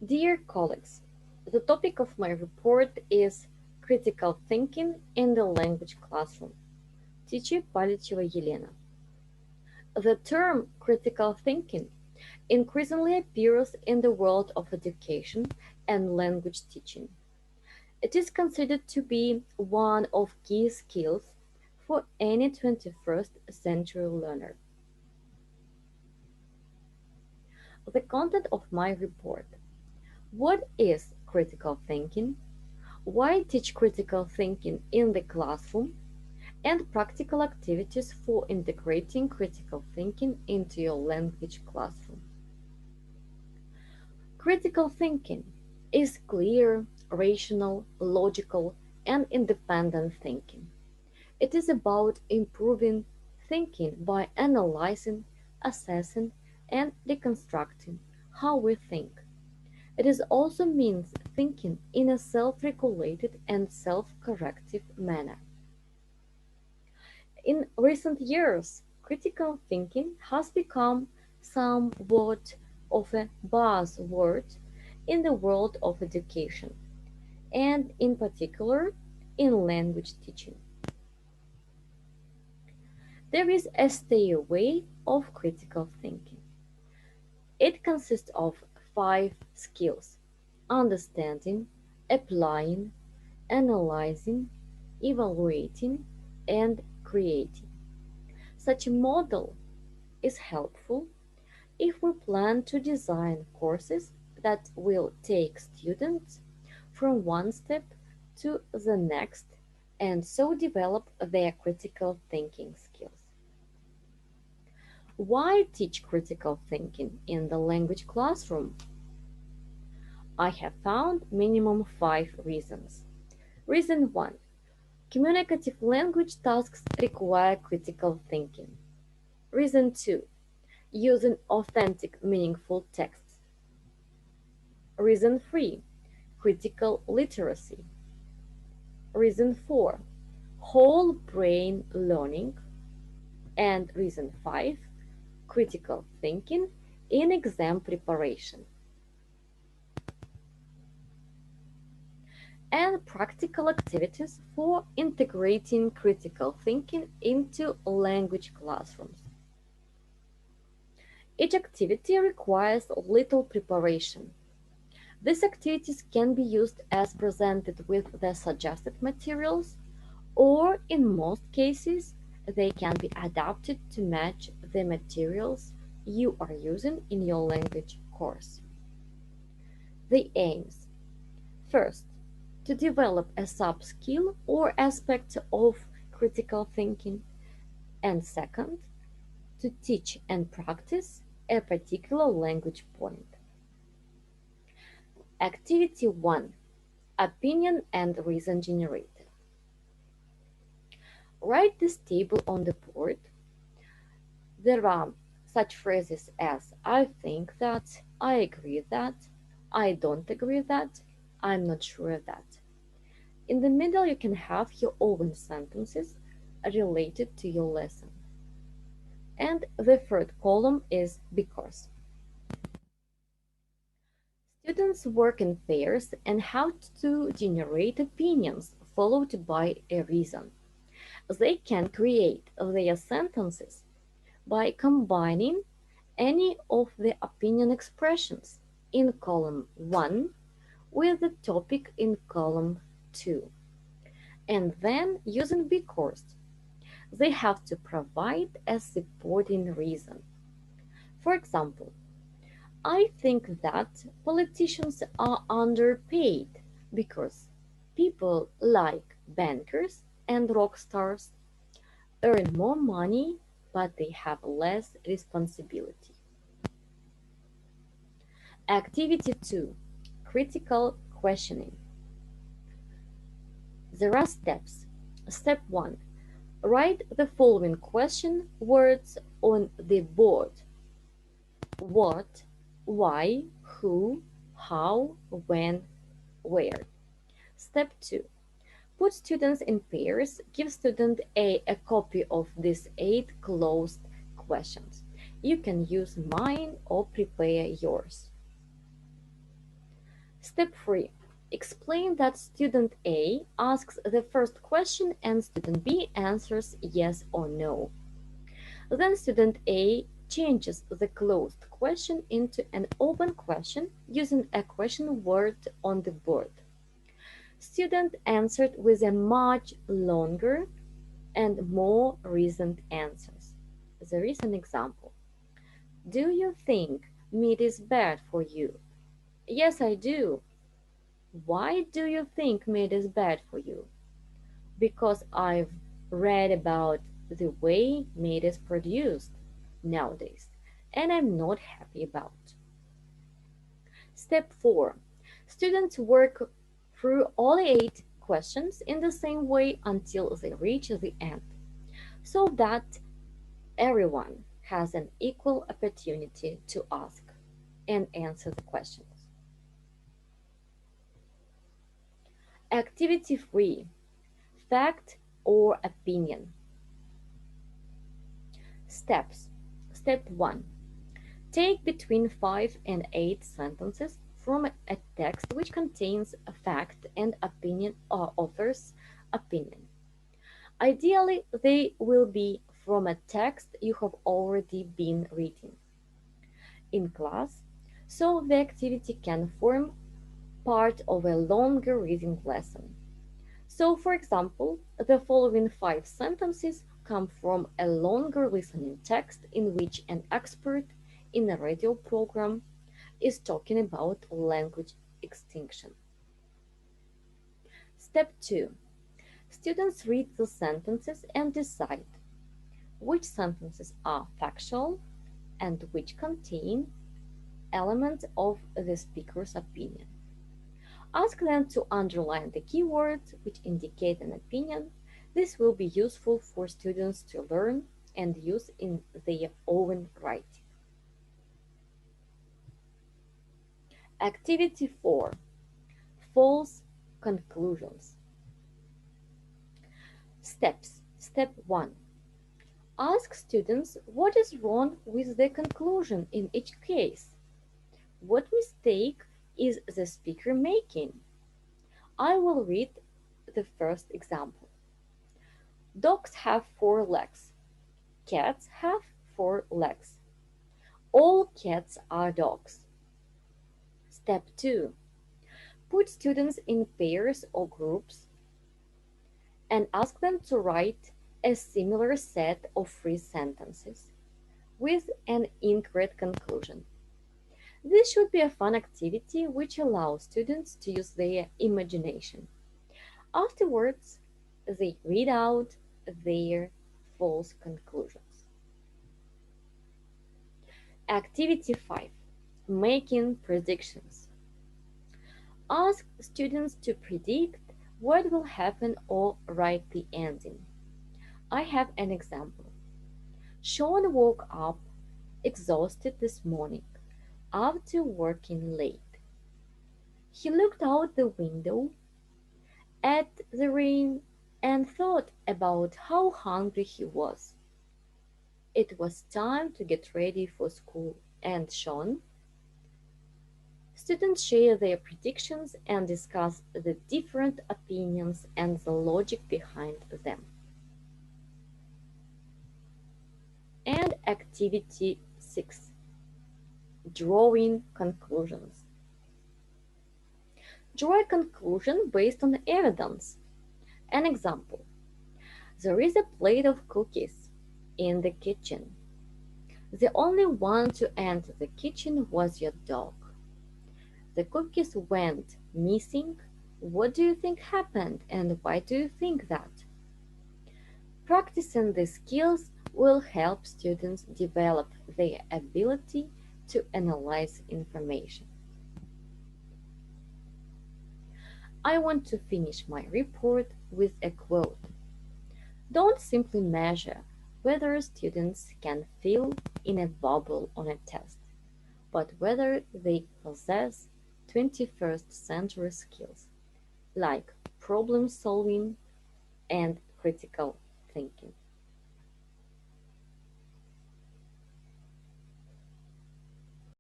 Dear colleagues, the topic of my report is critical thinking in the language classroom. Teacher Palicheva Елена. The term critical thinking increasingly appears in the world of education and language teaching. It is considered to be one of key skills for any 21st century learner. The content of my report. What is critical thinking? Why teach critical thinking in the classroom? And practical activities for integrating critical thinking into your language classroom. Critical thinking is clear, rational, logical, and independent thinking. It is about improving thinking by analyzing, assessing, and deconstructing how we think. It is also means thinking in a self-regulated and self-corrective manner. In recent years, critical thinking has become somewhat of a buzzword in the world of education, and in particular in language teaching. There is a stay-away of critical thinking. It consists of 5 skills: understanding, applying, analyzing, evaluating, and creating. Such a model is helpful if we plan to design courses that will take students from one step to the next and so develop their critical thinking skills. Why teach critical thinking in the language classroom? I have found minimum 5 reasons. Reason 1. Communicative language tasks require critical thinking. Reason 2. Using authentic, meaningful texts. Reason 3. Critical literacy. Reason 4. Whole brain learning. And reason 5. Critical thinking in exam preparation. And practical activities for integrating critical thinking into language classrooms. Each activity requires little preparation. These activities can be used as presented with the suggested materials, or in most cases, they can be adapted to match the materials you are using in your language course. The aims. First, to develop a sub-skill or aspect of critical thinking, and second, to teach and practice a particular language point. Activity 1. Opinion and reason generator. Write this table on the board. There are such phrases as I think that, I agree that, I don't agree that, I'm not sure that. In the middle you can have your own sentences related to your lesson. And the third column is because. Students work in pairs and have to generate opinions followed by a reason. They can create their sentences by combining any of the opinion expressions in column 1 with the topic in column 2, and then using because. They have to provide a supporting reason. For example, I think that politicians are underpaid because people like bankers and rock stars earn more money but they have less responsibility. Activity 2. Critical questioning. There are steps. Step 1. Write the following question words on the board. What, why, who, how, when, where. Step 2. Put students in pairs. Give student A a copy of these 8 closed questions. You can use mine or prepare yours. Step 3. Explain that student A asks the first question and student B answers yes or no. Then student A changes the closed question into an open question using a question word on the board. Student answered with a much longer and more recent answers. There is an example. Do you think meat is bad for you? Yes, I do. Why do you think meat is bad for you? Because I've read about the way meat is produced nowadays, and I'm not happy about. Step 4. Students work through all 8 questions in the same way until they reach the end, so that everyone has an equal opportunity to ask and answer the questions. Activity 3. Fact or opinion. Steps. Step 1. Take between 5 and 8 sentences from a text which contains a fact and opinion or author's opinion. Ideally, they will be from a text you have already been reading in class, so the activity can form part of a longer reading lesson. So, for example, the following 5 sentences come from a longer listening text in which an expert in a radio program is talking about language extinction. Step 2. Students read the sentences and decide which sentences are factual and which contain elements of the speaker's opinion. Ask them to underline the keywords which indicate an opinion. This will be useful for students to learn and use in their own writing. Activity 4. False conclusions. Steps. Step 1. Ask students what is wrong with the conclusion in each case. What mistake is the speaker making? I will read the first example. Dogs have 4 legs. Cats have 4 legs. All cats are dogs. Step 2. Put students in pairs or groups and ask them to write a similar set of 3 sentences with an incorrect conclusion. This should be a fun activity which allows students to use their imagination. Afterwards, they read out their false conclusions. Activity 5. Making predictions. Ask students to predict what will happen or write the ending. I have an example. Sean woke up exhausted this morning after working late. He looked out the window at the rain and thought about how hungry he was. It was time to get ready for school, and Sean. Students share their predictions and discuss the different opinions and the logic behind them. And activity 6. Drawing conclusions. Draw a conclusion based on evidence. An example. There is a plate of cookies in the kitchen. The only one to enter the kitchen was your dog. The cookies went missing. What do you think happened, and why do you think that? Practicing these skills will help students develop their ability to analyze information. I want to finish my report with a quote. Don't simply measure whether students can fill in a bubble on a test, but whether they possess 21st century skills like problem solving and critical thinking.